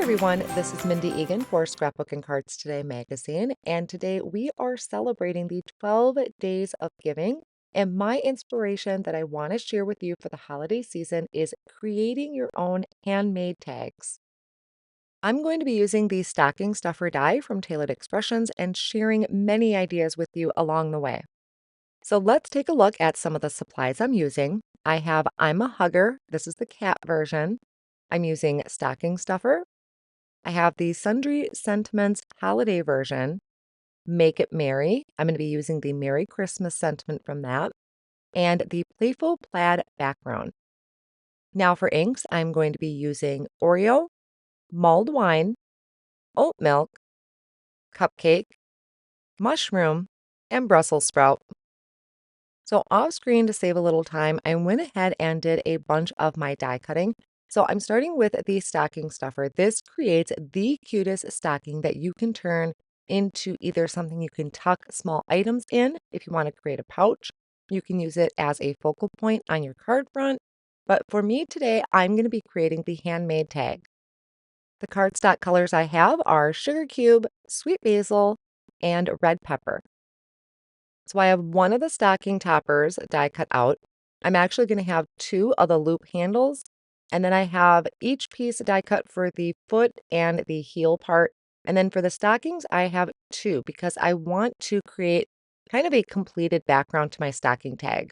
everyone, this is Mindy Eggen for Scrapbook and Cards Today magazine, and today we are celebrating the 12 days of giving. And my inspiration that I want to share with you for the holiday season is creating your own handmade tags. I'm going to be using the stocking stuffer die from Tailored Expressions and sharing many ideas with you along the way. So let's take a look at some of the supplies I'm using. I have I'm a Hugger. This is the cat version. I'm using stocking stuffer. I have the Sundry Sentiments holiday version, Make It Merry. I'm going to be using the Merry Christmas sentiment from that, and the Playful Plaid background. Now for inks, I'm going to be using Oreo, mulled wine, oat milk, cupcake, mushroom, and Brussels sprout. So off screen to save a little time, I went ahead and did a bunch of my die cutting. So I'm starting with the stocking stuffer. This creates the cutest stocking that you can turn into either something you can tuck small items in if you want to create a pouch. You can use it as a focal point on your card front. But for me today, I'm going to be creating the handmade tag. The cardstock colors I have are sugar cube, sweet basil, and red pepper. So I have one of the stocking toppers die cut out. I'm actually going to have two of the loop handles. And then I have each piece die cut for the foot and the heel part. And then for the stockings, I have two because I want to create kind of a completed background to my stocking tag.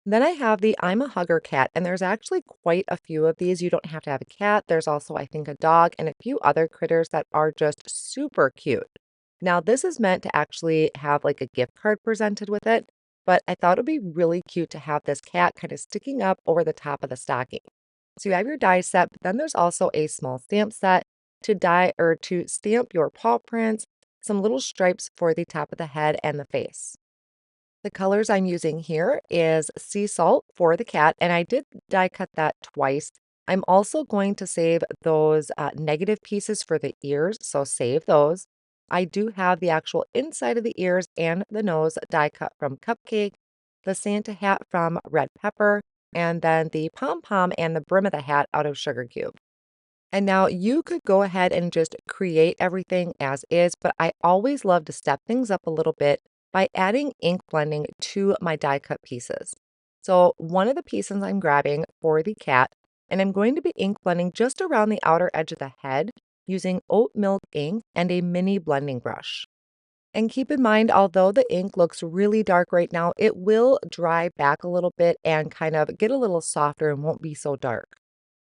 Then I have the I'm a Hugger cat, and there's actually quite a few of these. You don't have to have a cat. There's also, I think, a dog and a few other critters that are just super cute. Now, this is meant to actually have like a gift card presented with it, but I thought it would be really cute to have this cat kind of sticking up over the top of the stocking. So you have your die set, but then there's also a small stamp set to die or to stamp your paw prints, some little stripes for the top of the head and the face. The colors I'm using here is sea salt for the cat, and I did die cut that twice. I'm also going to save those negative pieces for the ears, so save those. I do have the actual inside of the ears and the nose die cut from Cupcake, the Santa hat from Red Pepper, and then the pom-pom and the brim of the hat out of Sugar Cube. And now you could go ahead and just create everything as is, but I always love to step things up a little bit by adding ink blending to my die cut pieces. So one of the pieces I'm grabbing for the cat, and I'm going to be ink blending just around the outer edge of the head using oat milk ink and a mini blending brush. And keep in mind, although the ink looks really dark right now, it will dry back a little bit and kind of get a little softer and won't be so dark.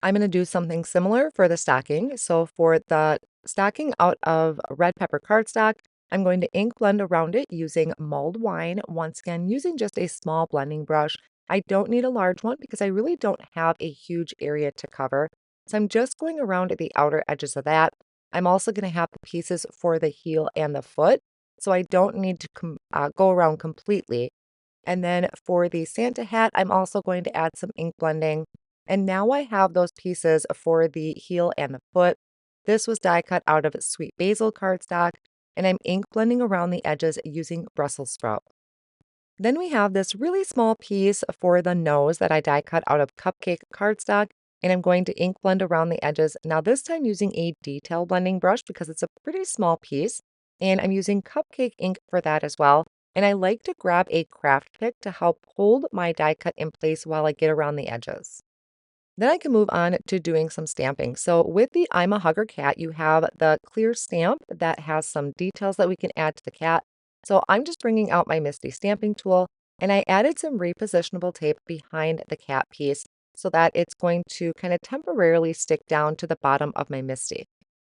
I'm going to do something similar for the stocking. So for the stocking out of red pepper cardstock, I'm going to ink blend around it using mulled wine. Once again, using just a small blending brush. I don't need a large one because I really don't have a huge area to cover. So I'm just going around the outer edges of that. I'm also going to have the pieces for the heel and the foot. So I don't need to go around completely. And then for the Santa hat, I'm also going to add some ink blending. And now I have those pieces for the heel and the foot. This was die cut out of sweet basil cardstock, and I'm ink blending around the edges using Brussels sprout. Then we have this really small piece for the nose that I die cut out of cupcake cardstock, and I'm going to ink blend around the edges. Now this time using a detail blending brush because it's a pretty small piece, and I'm using cupcake ink for that as well. And I like to grab a craft pick to help hold my die cut in place while I get around the edges. Then I can move on to doing some stamping. So with the I'm a Hugger cat, you have the clear stamp that has some details that we can add to the cat. So I'm just bringing out my Misty stamping tool, and I added some repositionable tape behind the cat piece so that it's going to kind of temporarily stick down to the bottom of my Misty.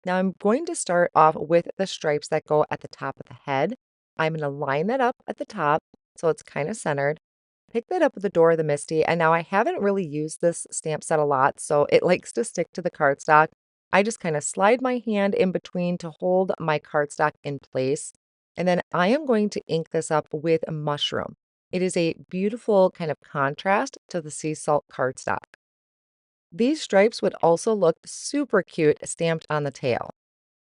Now I'm going to start off with the stripes that go at the top of the head. I'm going to line that up at the top so it's kind of centered. Pick that up at the door of the Misty, and now I haven't really used this stamp set a lot, so it likes to stick to the cardstock. I just kind of slide my hand in between to hold my cardstock in place, and then I am going to ink this up with a mushroom. It is a beautiful kind of contrast to the sea salt cardstock. These stripes would also look super cute stamped on the tail.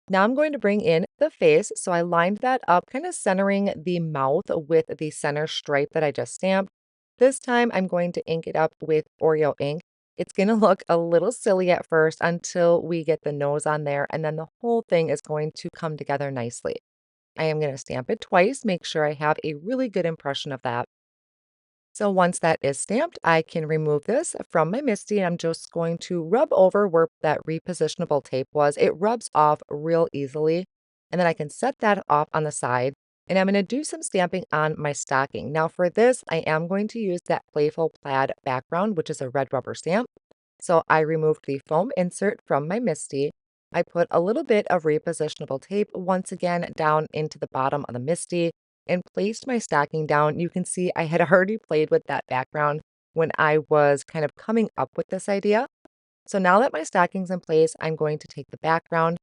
Now I'm going to bring in the face, so I lined that up, kind of centering the mouth with the center stripe that I just stamped. This time I'm going to ink it up with Oreo ink. It's gonna look a little silly at first until we get the nose on there, and then the whole thing is going to come together nicely. I am gonna stamp it twice, make sure I have a really good impression of that. So once that is stamped, I can remove this from my MISTI. I'm just going to rub over where that repositionable tape was. It rubs off real easily. And then I can set that off on the side. And I'm going to do some stamping on my stocking. Now for this, I am going to use that Playful Plaid background, which is a red rubber stamp. So I removed the foam insert from my MISTI. I put a little bit of repositionable tape once again down into the bottom of the MISTI and placed my stocking down. You can see I had already played with that background when I was kind of coming up with this idea. So now that my stocking's in place, I'm going to take the background,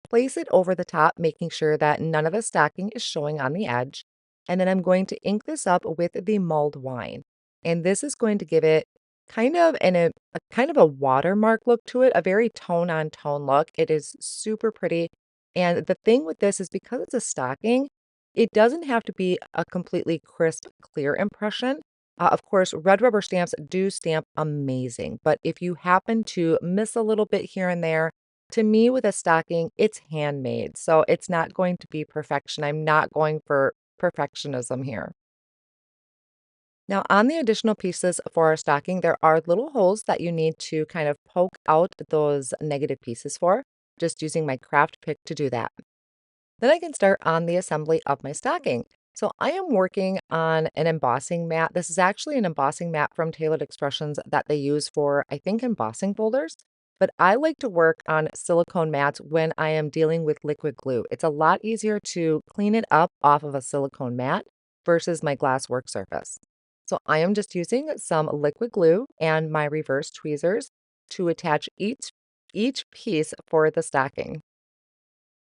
place it over the top, making sure that none of the stocking is showing on the edge. And then I'm going to ink this up with the mulled wine. And this is going to give it kind of a kind of a watermark look to it, a very tone on tone look. It is super pretty. And the thing with this is because it's a stocking, it doesn't have to be a completely crisp, clear impression. Of course, red rubber stamps do stamp amazing, but if you happen to miss a little bit here and there, to me with a stocking, it's handmade, so it's not going to be perfection. I'm not going for perfectionism here. Now, on the additional pieces for our stocking, there are little holes that you need to kind of poke out those negative pieces for, just using my craft pick to do that. Then I can start on the assembly of my stocking. So I am working on an embossing mat. This is actually an embossing mat from Tailored Expressions that they use for, I think, embossing folders. But I like to work on silicone mats when I am dealing with liquid glue. It's a lot easier to clean it up off of a silicone mat versus my glass work surface. So I am just using some liquid glue and my reverse tweezers to attach each piece for the stocking.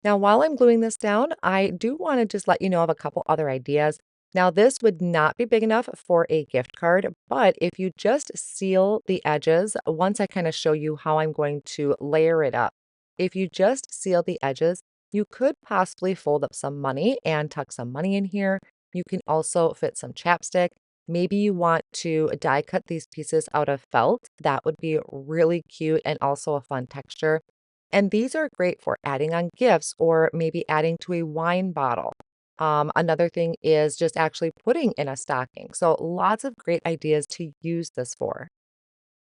Now, while I'm gluing this down, I do want to just let you know of a couple other ideas. Now, this would not be big enough for a gift card, but if you just seal the edges, once I kind of show you how I'm going to layer it up, if you just seal the edges, you could possibly fold up some money and tuck some money in here. You can also fit some chapstick. Maybe you want to die cut these pieces out of felt. That would be really cute and also a fun texture. And these are great for adding on gifts or maybe adding to a wine bottle. Another thing is just actually putting in a stocking. So lots of great ideas to use this for.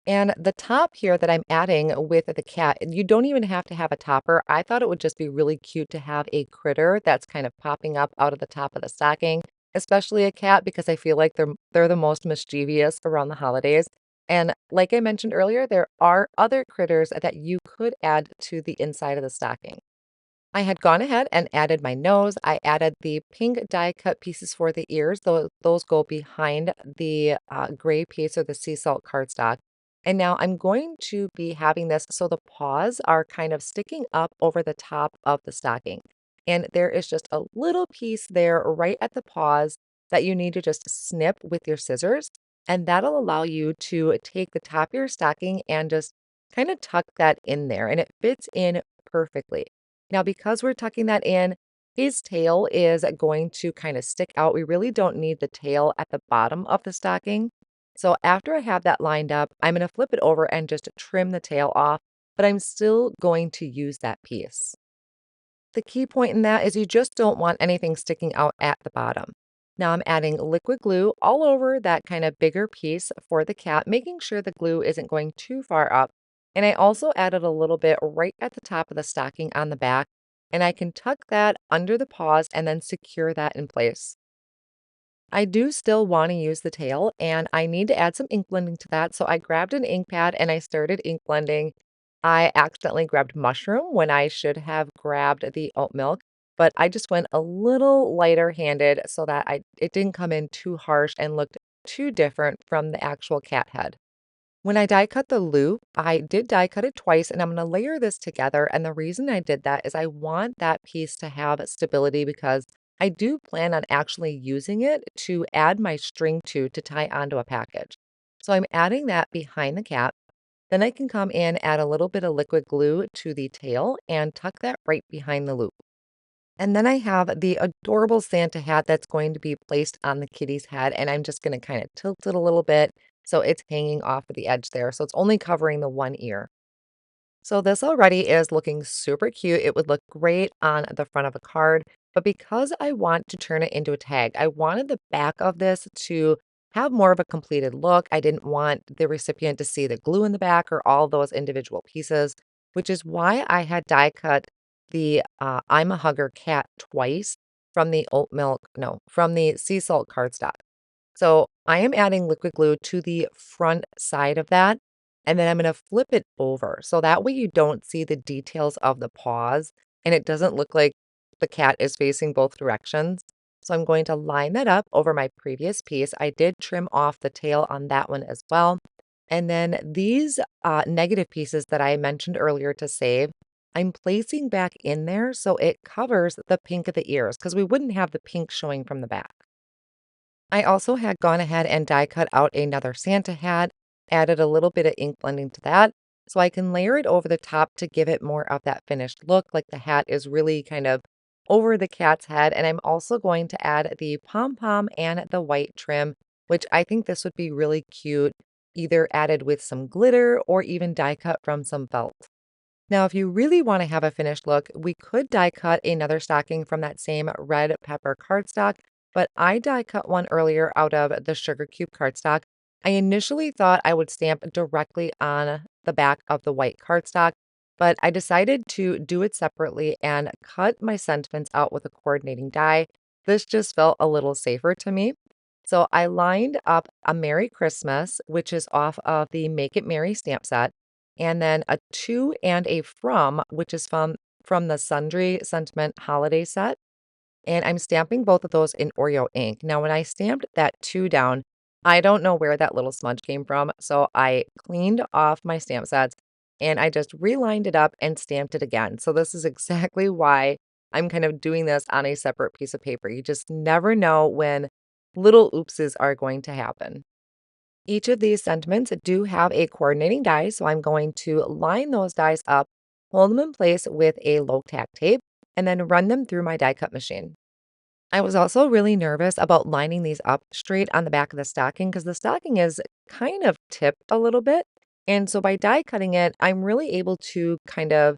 And the top here that I'm adding with the cat, you don't even have to have a topper. I thought it would just be really cute to have a critter that's kind of popping up out of the top of the stocking, especially a cat because I feel like they're the most mischievous around the holidays. And like I mentioned earlier, there are other critters that you could add to the inside of the stocking. I had gone ahead and added my nose. I added the pink die cut pieces for the ears. Those go behind the gray piece or the sea salt cardstock. And now I'm going to be having this so the paws are kind of sticking up over the top of the stocking. And there is just a little piece there right at the paws that you need to just snip with your scissors. And that'll allow you to take the top of your stocking and just kind of tuck that in there. And it fits in perfectly. Now, because we're tucking that in, his tail is going to kind of stick out. We really don't need the tail at the bottom of the stocking. So after I have that lined up, I'm going to flip it over and just trim the tail off, but I'm still going to use that piece. The key point in that is you just don't want anything sticking out at the bottom. Now I'm adding liquid glue all over that kind of bigger piece for the cat, making sure the glue isn't going too far up. And I also added a little bit right at the top of the stocking on the back, and I can tuck that under the paws and then secure that in place. I do still want to use the tail and I need to add some ink blending to that. So I grabbed an ink pad and I started ink blending. I accidentally grabbed mushroom when I should have grabbed the oat milk, but I just went a little lighter handed so that it didn't come in too harsh and looked too different from the actual cat head. When I die cut the loop, I did die cut it twice and I'm going to layer this together. And the reason I did that is I want that piece to have stability because I do plan on actually using it to add my string to tie onto a package. So I'm adding that behind the cap. Then I can come in, add a little bit of liquid glue to the tail and tuck that right behind the loop. And then I have the adorable Santa hat that's going to be placed on the kitty's head. And I'm just going to kind of tilt it a little bit So it's hanging off of the edge there. So it's only covering the one ear. So this already is looking super cute. It would look great on the front of a card, but because I want to turn it into a tag, I wanted the back of this to have more of a completed look. I didn't want the recipient to see the glue in the back or all those individual pieces, which is why I had die cut the I'm a Hugger cat twice from the oat milk, no, from the sea salt cardstock. So I am adding liquid glue to the front side of that, and then I'm going to flip it over. So that way you don't see the details of the paws and it doesn't look like the cat is facing both directions. So I'm going to line that up over my previous piece. I did trim off the tail on that one as well. And then these negative pieces that I mentioned earlier to save, I'm placing back in there so it covers the pink of the ears because we wouldn't have the pink showing from the back. I also had gone ahead and die cut out another Santa hat, added a little bit of ink blending to that, so I can layer it over the top to give it more of that finished look, like the hat is really kind of over the cat's head. And I'm also going to add the pom-pom and the white trim, which I think this would be really cute, either added with some glitter or even die cut from some felt. Now, if you really want to have a finished look, we could die cut another stocking from that same red pepper cardstock, but I die cut one earlier out of the sugar cube cardstock. I initially thought I would stamp directly on the back of the white cardstock, but I decided to do it separately and cut my sentiments out with a coordinating die. This just felt a little safer to me. So I lined up a Merry Christmas, which is off of the Make It Merry stamp set, and then a to and a from, which is from the Sundry Sentiment holiday set. And I'm stamping both of those in Oreo ink. Now, when I stamped that to down, I don't know where that little smudge came from. So I cleaned off my stamp sets and I just relined it up and stamped it again. So this is exactly why I'm kind of doing this on a separate piece of paper. You just never know when little oopses are going to happen. Each of these sentiments do have a coordinating die, so I'm going to line those dies up, hold them in place with a low tack tape, and then run them through my die cut machine. I was also really nervous about lining these up straight on the back of the stocking because the stocking is kind of tipped a little bit. And so by die cutting it, I'm really able to kind of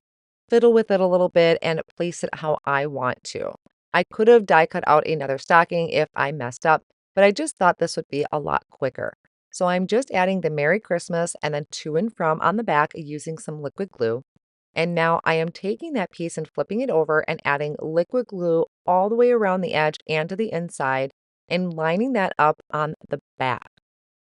fiddle with it a little bit and place it how I want to. I could have die cut out another stocking if I messed up, but I just thought this would be a lot quicker. So I'm just adding the Merry Christmas and then to and from on the back using some liquid glue. And now I am taking that piece and flipping it over and adding liquid glue all the way around the edge and to the inside and lining that up on the back.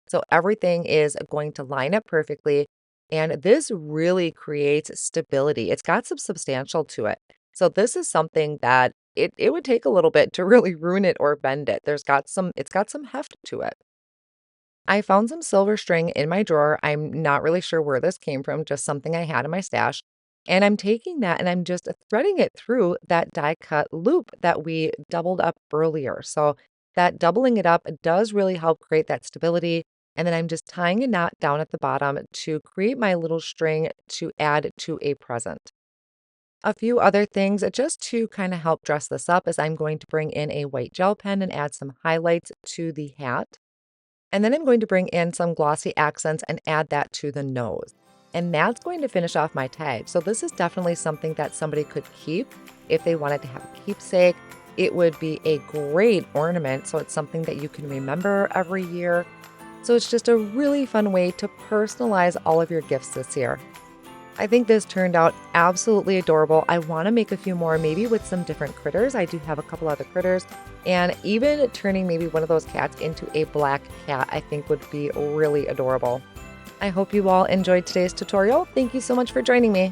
So everything is going to line up perfectly. And this really creates stability. It's got some substantial to it. So this is something that it would take a little bit to really ruin it or bend it. It's got some heft to it. I found some silver string in my drawer. I'm not really sure where this came from, just something I had in my stash. And I'm taking that and I'm just threading it through that die cut loop that we doubled up earlier. So that doubling it up does really help create that stability. And then I'm just tying a knot down at the bottom to create my little string to add to a present. A few other things just to kind of help dress this up is I'm going to bring in a white gel pen and add some highlights to the hat. And then I'm going to bring in some glossy accents and add that to the nose. And that's going to finish off my tag. So this is definitely something that somebody could keep if they wanted to have a keepsake. It would be a great ornament. So it's something that you can remember every year. So it's just a really fun way to personalize all of your gifts this year. I think this turned out absolutely adorable. I want to make a few more, maybe with some different critters. I do have a couple other critters, and even turning maybe one of those cats into a black cat, I think would be really adorable. I hope you all enjoyed today's tutorial. Thank you so much for joining me.